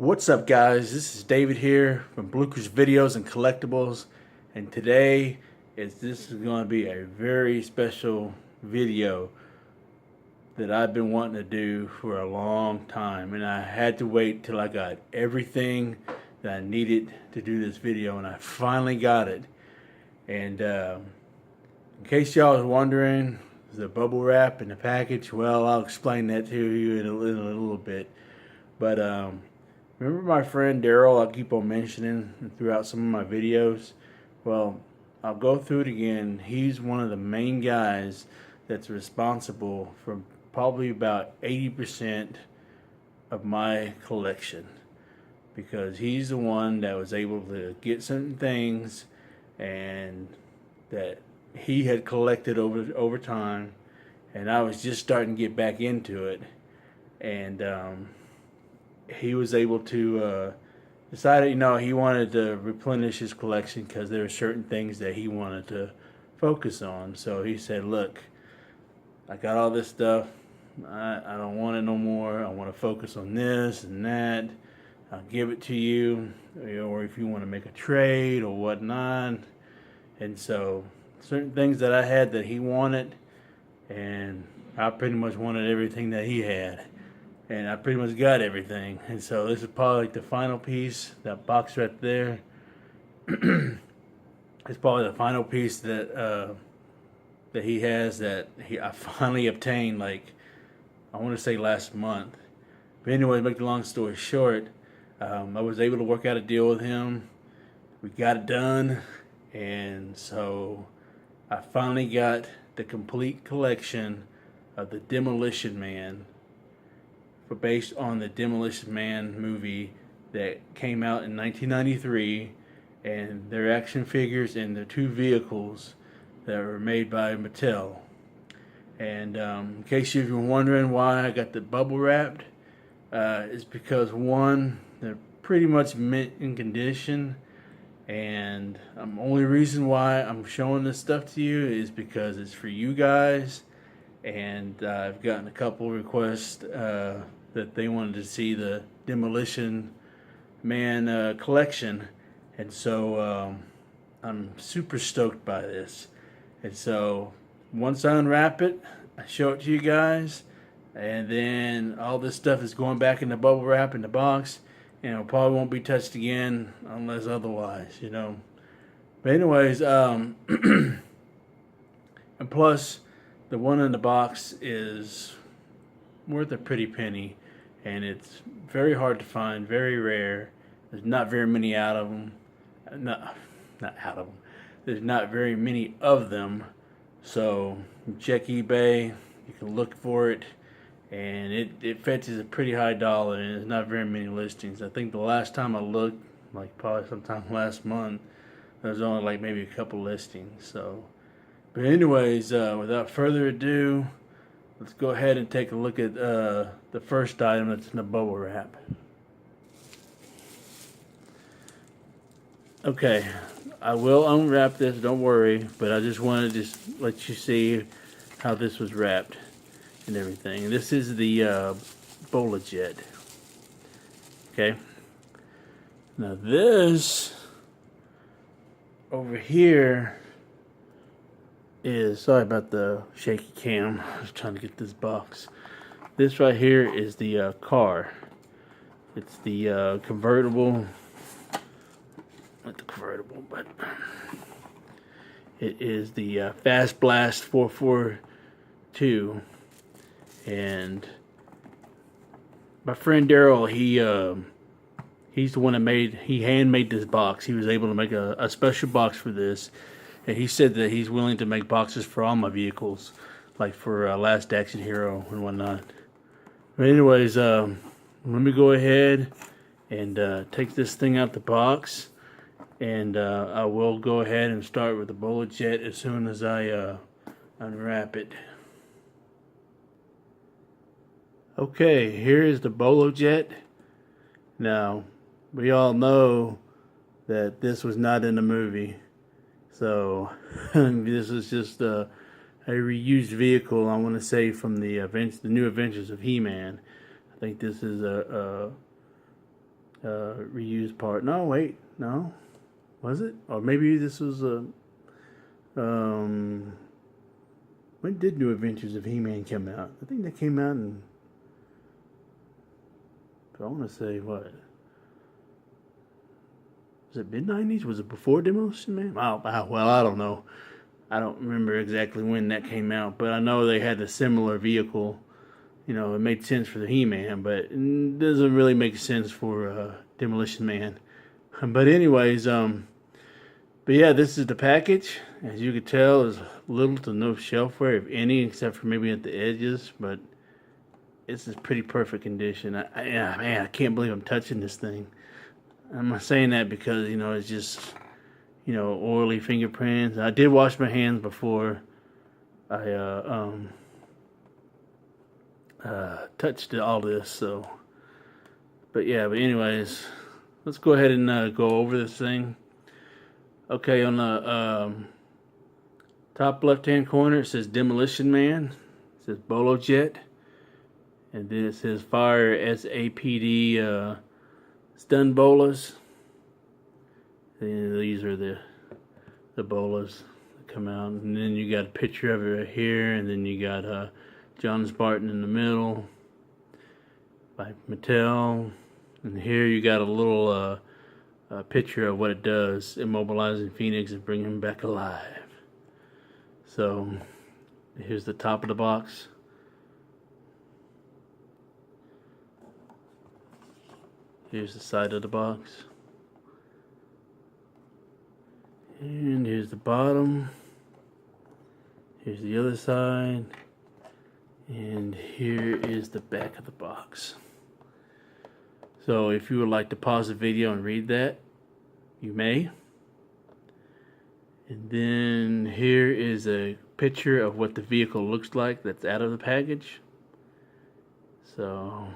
What's up, guys? This is David here from Blucher's Videos and Collectibles, and today this is going to be a very special video that I've been wanting to do for a long time, and I had to wait till I got everything that I needed to do this video, and I finally got it. And in case y'all was wondering, the bubble wrap in the package, well, I'll explain that to you in a little bit. But remember my friend Daryl I keep on mentioning throughout some of my videos? Well, I'll go through it again. He's one of the main guys that's responsible for probably about 80% of my collection, because he's the one that was able to get certain things and that he had collected over time, and I was just starting to get back into it. And he was able to decide, he wanted to replenish his collection because there were certain things that he wanted to focus on. So he said, look, I got all this stuff. I don't want it no more. I want to focus on this and that. I'll give it to you, or if you want to make a trade or whatnot. And so certain things that I had that he wanted, and I pretty much wanted everything that he had. And I pretty much got everything. And so this is probably like the final piece. That box right there it's probably the final piece that that he has, that I finally obtained, like, I want to say last month. But anyway, to make the long story short, I was able to work out a deal with him. We got it done. And so I finally got the complete collection of the Demolition Man, based on the Demolition Man movie that came out in 1993, and their action figures and the two vehicles that were made by Mattel. And in case you've been wondering why I got the bubble wrapped, it's because, one, they're pretty much mint in condition, and the only reason why I'm showing this stuff to you is because it's for you guys. And I've gotten a couple requests that they wanted to see the Demolition Man collection, and so I'm super stoked by this. And so once I unwrap it, I show it to you guys, and then all this stuff is going back in the bubble wrap in the box, and it probably won't be touched again unless otherwise, But anyways, and plus, the one in the box is worth a pretty penny, and it's very hard to find, very rare. There's not very many out of them. Not out of them. There's not very many of them. So check eBay. You can look for it, and it fetches a pretty high dollar, and there's not very many listings. I think the last time I looked, like probably sometime last month, there was only like maybe a couple listings. So. But anyways, without further ado, let's go ahead and take a look at the first item that's in the bubble wrap. Okay, I will unwrap this, don't worry, but I just wanted to just let you see how this was wrapped and everything. This is the Boljet. Okay, now this over here is, sorry about the shaky cam, I was trying to get this box. This right here is the car. It's the convertible, not the convertible, but it is the Fast Blast 442. And my friend Daryl, he's the one that he handmade this box. He was able to make a special box for this. And he said that he's willing to make boxes for all my vehicles, like for Last Action Hero and whatnot. But anyways, let me go ahead and take this thing out the box, and I will go ahead and start with the Boljet as soon as I unwrap it. Okay, here is the Boljet. Now, we all know that this was not in the movie. So this is just a reused vehicle, I want to say, from the New Adventures of He-Man. I think this is a reused part. No, wait, no, was it? Or maybe this was a. When did New Adventures of He-Man come out? I think that came out in. I want to say what? Was it mid-90s? Was it before Demolition Man? Well, I don't know. I don't remember exactly when that came out, but I know they had a similar vehicle. You know, it made sense for the He-Man, but it doesn't really make sense for Demolition Man. But anyways, but yeah, this is the package. As you can tell, there's little to no shelfware, if any, except for maybe at the edges, but this is pretty perfect condition. Man, I can't believe I'm touching this thing. I'm not saying that because, you know, it's just, you know, oily fingerprints. I did wash my hands before I touched all this, so. But yeah, but anyways, let's go ahead and go over this thing. Okay, on the top left-hand corner, it says Demolition Man. It says Boljet. And then it says Fire SAPD stun bolas. And these are the bolas that come out. And then you got a picture of it right here. And then you got John Spartan in the middle by Mattel. And here you got a little picture of what it does, immobilizing Phoenix and bringing him back alive. So here's the top of the box. Here's the side of the box. And here's the bottom. Here's the other side. And here is the back of the box. So if you would like to pause the video and read that, you may. And then here is a picture of what the vehicle looks like that's out of the package. So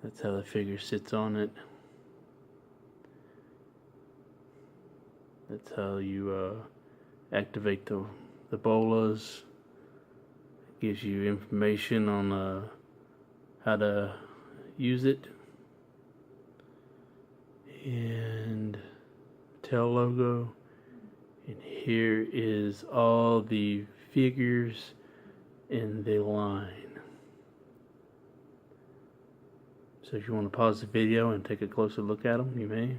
that's how the figure sits on it. That's how you activate the bolas. It gives you information on how to use it. And Mattel logo. And here is all the figures in the line. So if you want to pause the video and take a closer look at them, you may,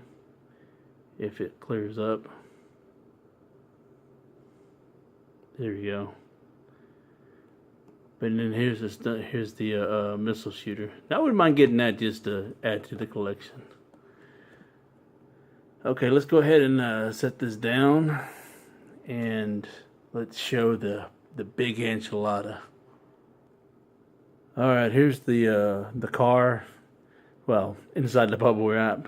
if it clears up. There you go. But then here's the missile shooter. I wouldn't mind getting that just to add to the collection. Okay, let's go ahead and set this down, and let's show the big enchilada. All right, here's the car. Well, inside the bubble wrap.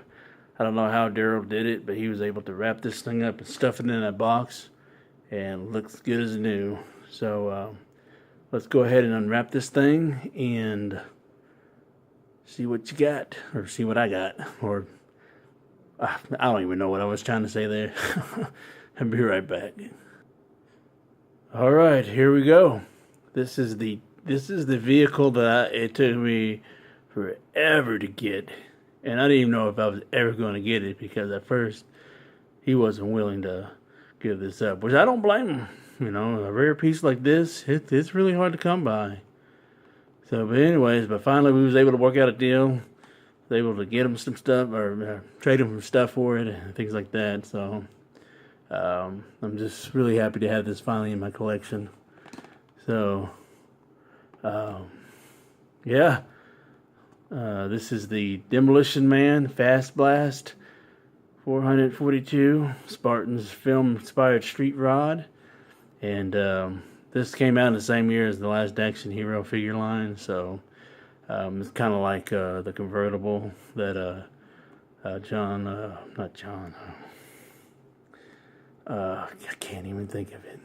I don't know how Daryl did it, but he was able to wrap this thing up and stuff it in that box, and looks good as new. So let's go ahead and unwrap this thing and see what you got, or see what I got, or I don't even know what I was trying to say there. I'll be right back. All right, here we go. This is the vehicle that it took me forever to get, and I didn't even know if I was ever going to get it, because at first he wasn't willing to give this up, which I don't blame him. You know, a rare piece like this, it's really hard to come by. So, but anyways, finally we was able to work out a deal. Was able to get him some stuff, or trade him some stuff for it, and things like that. So, I'm just really happy to have this finally in my collection. So, yeah. This is the Demolition Man Fast Blast 442 Spartan's film-inspired street rod. And this came out in the same year as the last Action Hero figure line, so it's kind of like the convertible that I can't even think of it.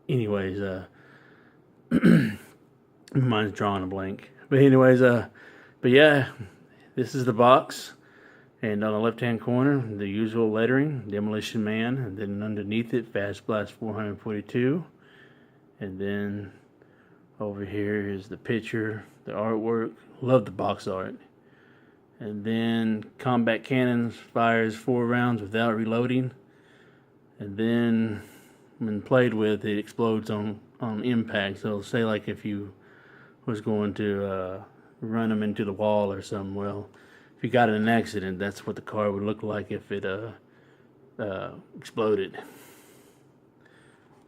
Anyways, mine's drawing a blank. But anyways, but yeah, this is the box. And on the left-hand corner, the usual lettering, Demolition Man. And then underneath it, Fast Blast 442. And then over here is the picture the artwork. Love the box art. And then combat cannons fires 4 rounds without reloading. And then when played with, it explodes on impact. So it'll say like if you was going to run them into the wall or something. Well, if you got in an accident, that's what the car would look like if it exploded.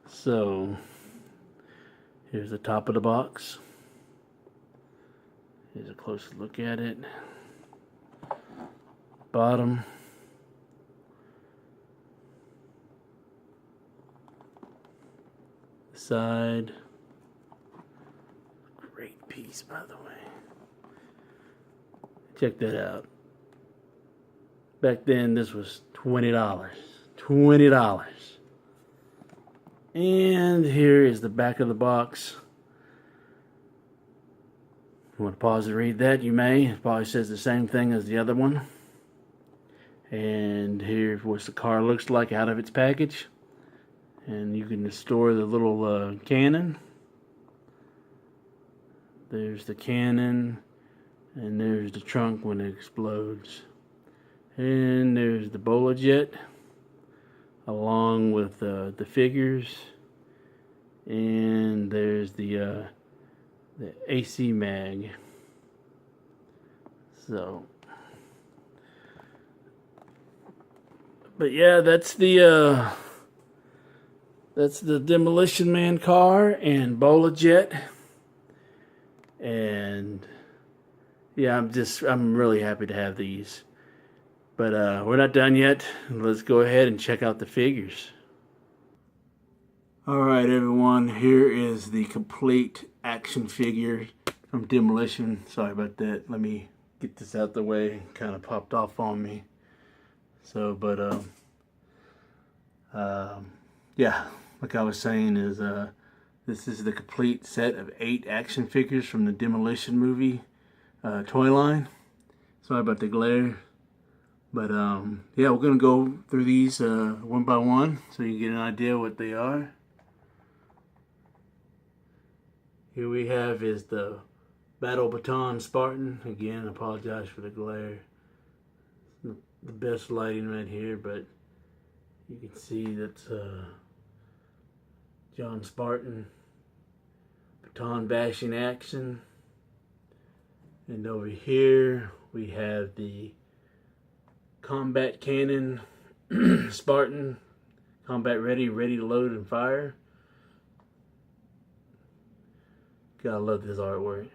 So here's the top of the box. Here's a closer look at it. Bottom. Side. Great piece, by the way. Check that out. Back then, this was $20. $20. And here is the back of the box. If you want to pause and read that, you may. It probably says the same thing as the other one. And here's what the car looks like out of its package. And you can store the little cannon. There's the cannon. And there's the trunk when it explodes. And there's the Boljet, along with the figures. And there's the AC mag. So, but yeah, that's the Demolition Man car and Boljet. And yeah, I'm really happy to have these. But we're not done yet. Let's go ahead and check out the figures. Alright everyone, here is the complete action figure from Demolition. Sorry about that. Let me get this out the way. Kind of popped off on me. So, but yeah, like I was saying, is this is the complete set of 8 action figures from the Demolition movie toy line. Sorry about the glare. But yeah, we're going to go through these one by one so you get an idea what they are. Here we have is the Battle Baton Spartan. Again, I apologize for the glare. It's the best lighting right here, but you can see that's John Spartan. Baton bashing action. And over here we have the Combat Cannon Spartan. Combat ready to load and fire. Gotta love this artwork.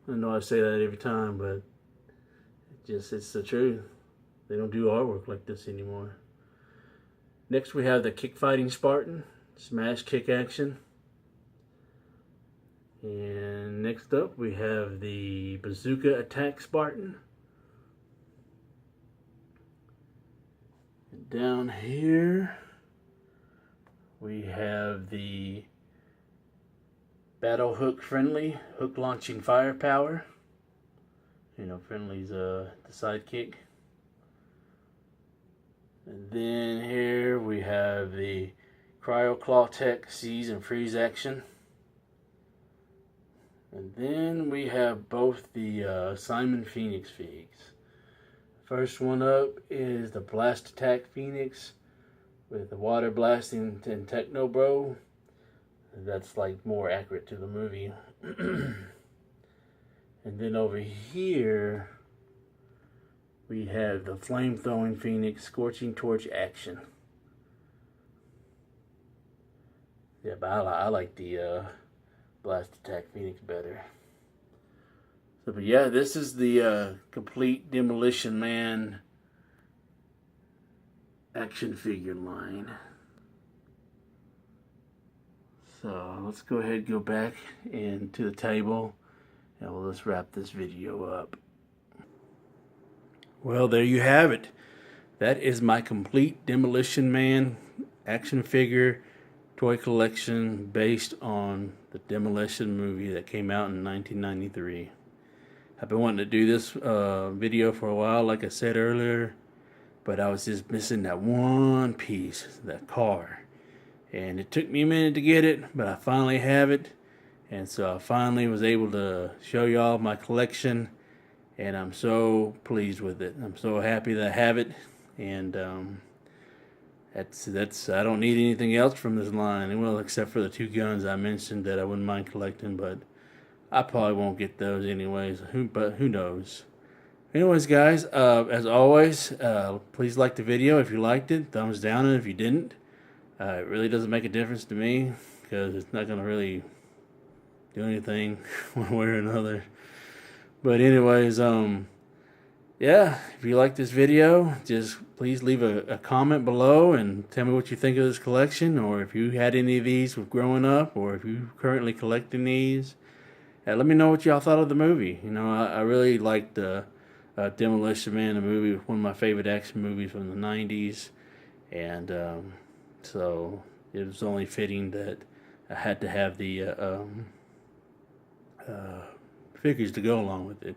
I know I say that every time, but it's the truth. They don't do artwork like this anymore. Next we have the Kick Fighting Spartan. Smash kick action. And next up we have the Bazooka Attack Spartan. And down here we have the Battle Hook Friendly, hook launching firepower. You know, Friendly's the sidekick. And then here we have the Cryo Claw Tech Seize and Freeze action. And then we have both the Simon Phoenix figs. First one up is the Blast Attack Phoenix with the water blasting and Techno Bro. That's like more accurate to the movie. And then over here we have the Flame Throwing Phoenix Scorching Torch action. Yeah, but I like the Blast Attack Phoenix better. So, but yeah, this is the complete Demolition Man action figure line. So let's go ahead and go back into the table and we'll just wrap this video up. Well, there you have it. That is my complete Demolition Man action figure toy collection based on the Demolition movie that came out in 1993. I've been wanting to do this video for a while, like I said earlier, but I was just missing that one piece, that car. And it took me a minute to get it, but I finally have it. And so I finally was able to show y'all my collection, and I'm so pleased with it. I'm so happy that I have it, and that's I don't need anything else from this line. Well, except for the two guns I mentioned that I wouldn't mind collecting, but I probably won't get those anyways. But who knows? Anyways, guys, as always, please like the video if you liked it. Thumbs down if you didn't. It really doesn't make a difference to me because it's not gonna really do anything one way or another. But anyways, yeah, if you like this video, just please leave a comment below and tell me what you think of this collection, or if you had any of these with growing up, or if you currently collecting these. Let me know what y'all thought of the movie. You know, I really liked Demolition Man, the movie, one of my favorite action movies from the 90s, and so it was only fitting that I had to have the figures to go along with it.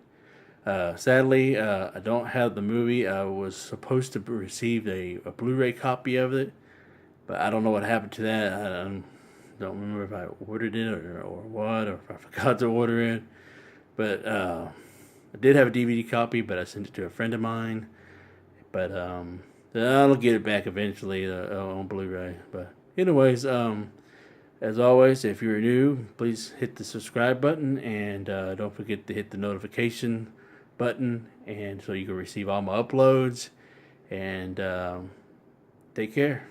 Sadly, I don't have the movie. I was supposed to receive a Blu-ray copy of it, but I don't know what happened to that. I don't remember if I ordered it or what, or if I forgot to order it. But I did have a DVD copy, but I sent it to a friend of mine. But I'll get it back eventually on Blu-ray. But anyways, as always, if you're new, please hit the subscribe button, and don't forget to hit the notification button, and so you can receive all my uploads. And take care.